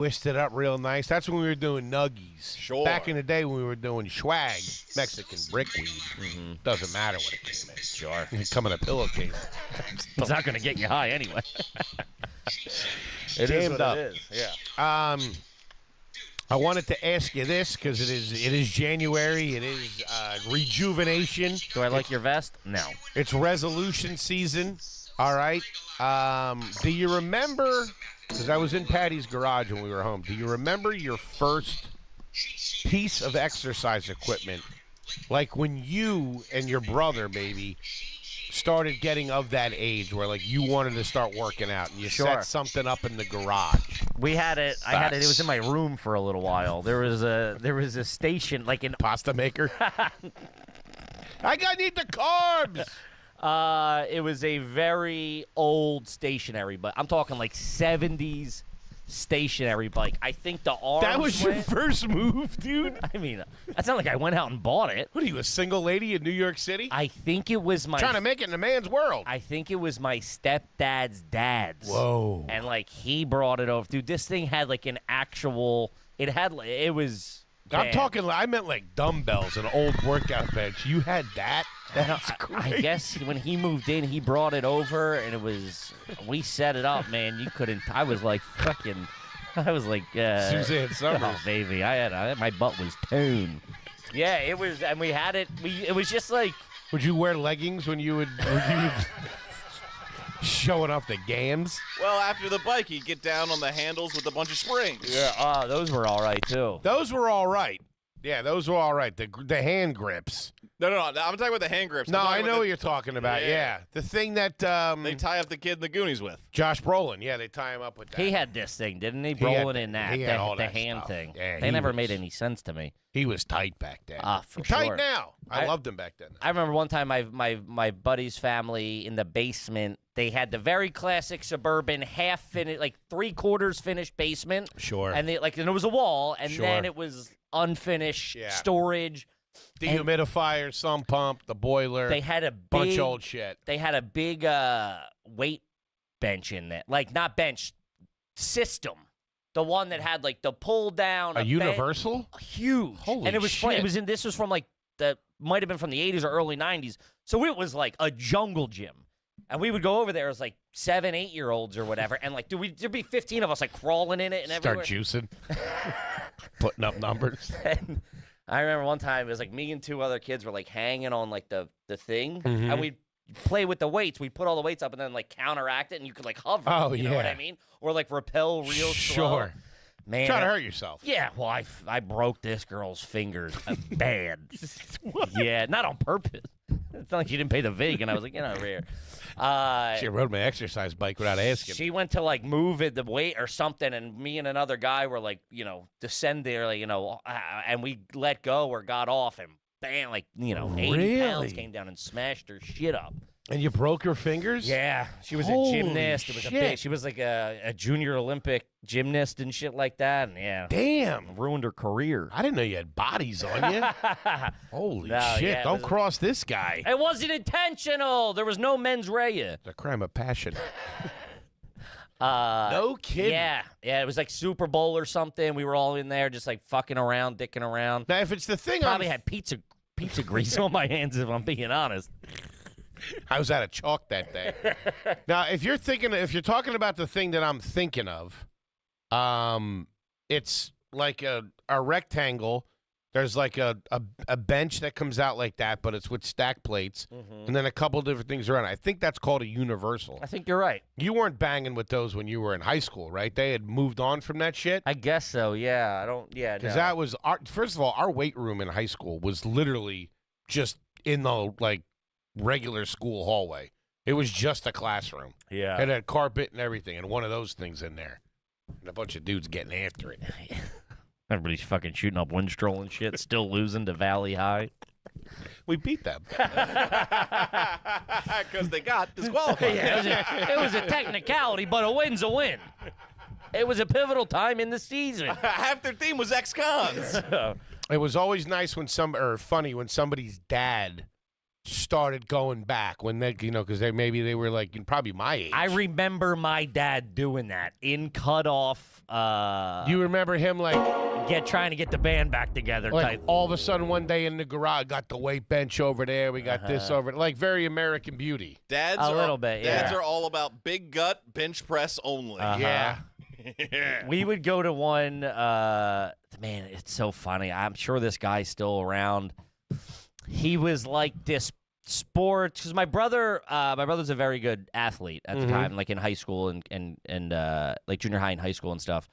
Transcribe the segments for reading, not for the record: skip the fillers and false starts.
Twisted it up real nice. That's when we were doing nuggies. Sure. Back in the day when we were doing swag, Mexican brickweed. Doesn't matter what it came in. Sure. It come in a pillowcase. It's not going to get you high anyway. It is Jammed what up. it is. Yeah. I wanted to ask you this because it is January. It is rejuvenation. Do I like your vest? No. It's resolution season. All right. Do you remember? Because I was in Patty's garage when we were home. Do you remember your first piece of exercise equipment? Like when you and your brother, maybe, started getting of that age where, like, you wanted to start working out and you set something up in the garage. We had it. I had it. It was in my room for a little while. There was a station, like an Pasta maker? I need the carbs! It was a very old stationary, but I'm talking like 70s stationary bike. I think the arms That was your went- first move, dude? I mean, that's not like I went out and bought it. What are you, a single lady in New York City? I think it was my Trying to make it in a man's world. I think it was my stepdad's dad's. Whoa. And like he brought it over. Dude, this thing had like an actual it was I'm bad. talking, I meant like dumbbells, an old workout bench. You had that? That's great. I guess when he moved in, he brought it over, and it was, we set it up, man. You couldn't, I was like fucking, I was like, Suzanne Summers. Oh, baby, I had my butt was tuned. Yeah, it was, and we had it, it was just like. Would you wear leggings when you would showing off the gams? Well, after the bike, he'd get down on the handles with a bunch of springs. Yeah, those were all right, too. Those were all right. Yeah, those were all right. The hand grips. No. I'm talking about the hand grips. No, I know what you're talking about. Yeah. The thing that they tie up the kid in the Goonies with. Josh Brolin. Yeah, they tie him up with that. He had this thing, didn't he? He had- Rolling in that, he had all the that hand stuff. thing. Yeah, they he never was- made any sense to me. He was tight back then. For tight sure. now. I loved him back then. I remember one time my buddy's family in the basement, they had the very classic suburban half finished, like 3/4 finished basement. Sure. And and it was a wall, and Sure. then it was unfinished storage. Dehumidifier, sump pump, the boiler. They had a bunch big, of old shit. They had a big weight bench in there, like not bench, system. The one that had like the pull down. A universal? Huge. Holy and it was shit. this was from like might have been from the 80s or early 90s. So it was like a jungle gym. And we would go over there as like 7, 8-year-olds or whatever. And like, there'd be 15 of us like crawling in it and Start everywhere. juicing. Putting up numbers. And I remember one time it was like me and 2 other kids were like hanging on like the thing. And we'd play with the weights. We'd put all the weights up and then like counteract it and you could like hover. Oh, you know what yeah. I mean? Or like rappel real slow. Sure. Man, Trying to hurt yourself. Yeah, well, I broke this girl's fingers bad. Yeah, not on purpose. It's not like she didn't pay the vig, and I was like, get over here. She rode my exercise bike without asking. She went to like move it the weight or something, and me and another guy were like, descend there, like, and we let go or got off, and bam, like 80 pounds Really? came down and smashed her shit up. And you broke her fingers? Yeah, she was Holy a gymnast. It was a shit. big. She was like a junior Olympic gymnast and shit like that. And yeah, Damn. ruined her career. I didn't know you had bodies on you. Holy No, shit. yeah, it Don't was- cross this guy. It wasn't intentional. There was no mens rea. The crime of passion. No No kidding. Yeah, it was like Super Bowl or something. We were all in there just like fucking around, dicking around. Now, if it's the thing Probably had pizza grease on my hands, if I'm being honest. I was out of chalk that day. Now, if you're talking about the thing that I'm thinking of, it's like a rectangle. There's like a bench that comes out like that, but it's with stack plates, and then a couple different things around. I think that's called a universal. I think you're right. You weren't banging with those when you were in high school, right? They had moved on from that shit. I guess so. Yeah, I don't. Yeah, Because no. that was first of all, our weight room in high school was literally just in the like regular school hallway. It was just a classroom. Yeah. It had carpet and everything, and one of those things in there, and a bunch of dudes getting after it. Everybody's fucking shooting up Winstrol and shit, still losing to Valley High. We beat them. Because they got disqualified. Yeah, it was a technicality, but a win's a win. It was a pivotal time in the season. Half their team was ex-cons. It was always nice funny when somebody's dad started going back when they, because maybe they were like probably my age. I remember my dad doing that in cutoff. Do you remember him Trying to get the band back together? like Type. all of a sudden one day in the garage, got the weight bench over there, we got this over, like very American Beauty. Dads A little bit, yeah. Dads are all about big gut, bench press only. Yeah. We would go to one. Man, it's so funny. I'm sure this guy's still around. He was like this sport because my brother's a very good athlete at the time, like in high school and like junior high and high school and stuff.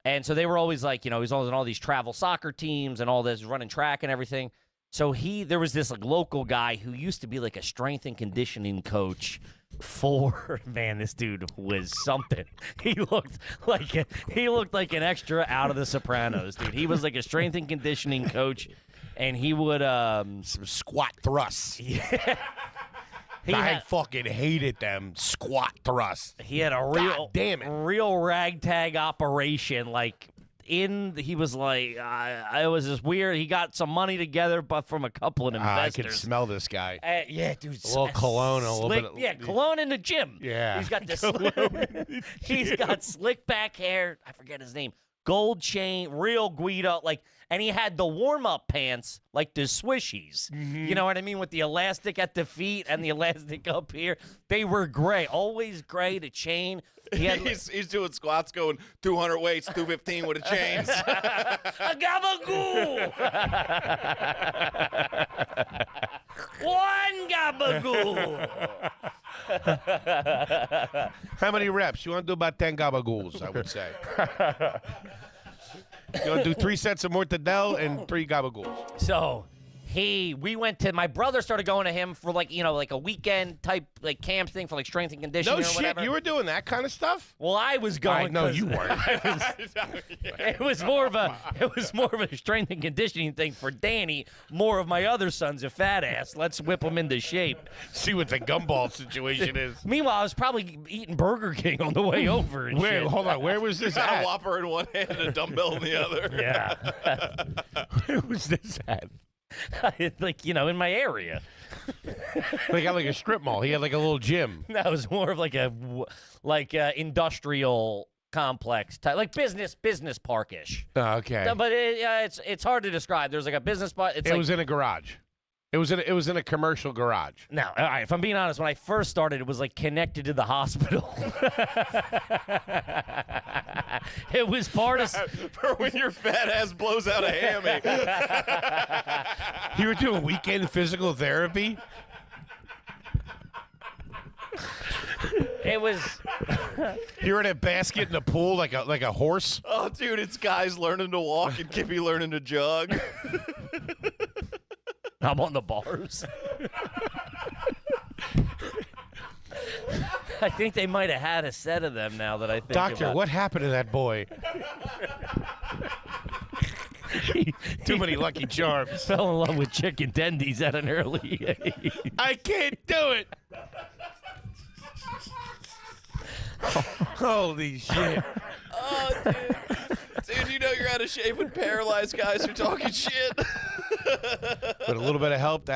And so they were always like, he was always in all these travel soccer teams and all this, running track and everything. So there was this like local guy who used to be like a strength and conditioning coach for, man, this dude was something. He looked like an extra out of The Sopranos, dude. He was like a strength and conditioning coach, and he would Some squat thrusts. Yeah. I fucking hated them squat thrusts. He had a God damn it. real ragtag operation. Like he was like, it was just weird. He got some money together, but from a couple of investors. I could smell this guy. Yeah, dude. A little cologne, a little bit of, yeah, cologne in the gym. Yeah. He's got this. He's got slick back hair. I forget his name. Gold chain, real Guido, and he had the warm-up pants, like the swishies. You know what I mean? With the elastic at the feet and the elastic up here. They were gray, always gray, the chain. He's doing squats going 200 weights, 215 with a chains. A gabagoo! One gabagoo! How many reps? You want to do about 10 gabagools, I would say. You want to do 3 sets of mortadelle and 3 gabagools. So we went to, my brother started going to him for like a weekend type like camp thing for like strength and conditioning No or shit, whatever. you were doing that kind of stuff? Well, I was going. No, you weren't. It was more of a strength and conditioning thing for Danny. More of my other son's a fat ass. Let's whip him into shape. See what the gumball situation is. Meanwhile, I was probably eating Burger King on the way over. And shit. Hold on, where was this Got at? a Whopper in one hand and a dumbbell in the other. Yeah. Where was this at? Like, in my area. They got like a strip mall. He had like a little gym. That was more of like a industrial complex type, like business parkish. Oh, okay. But it's hard to describe. There's like a business spot. It was in a garage. It was in a commercial garage. Now, all right, if I'm being honest, when I first started, it was like connected to the hospital. It was part of For when your fat ass blows out a hammy. You were doing weekend physical therapy? It was. You're in a basket in the pool like a horse? Oh, dude, it's guys learning to walk and Kippy learning to jog. I'm on the bars. I think they might have had a set of them now that I think Doctor, about. what happened to that boy? Too many Lucky Charms. Fell in love with chicken tendies at an early age. I can't do it. Holy shit. Oh, dude. Dude, you know you're out of shape when paralyzed guys are talking shit. But a little bit of help,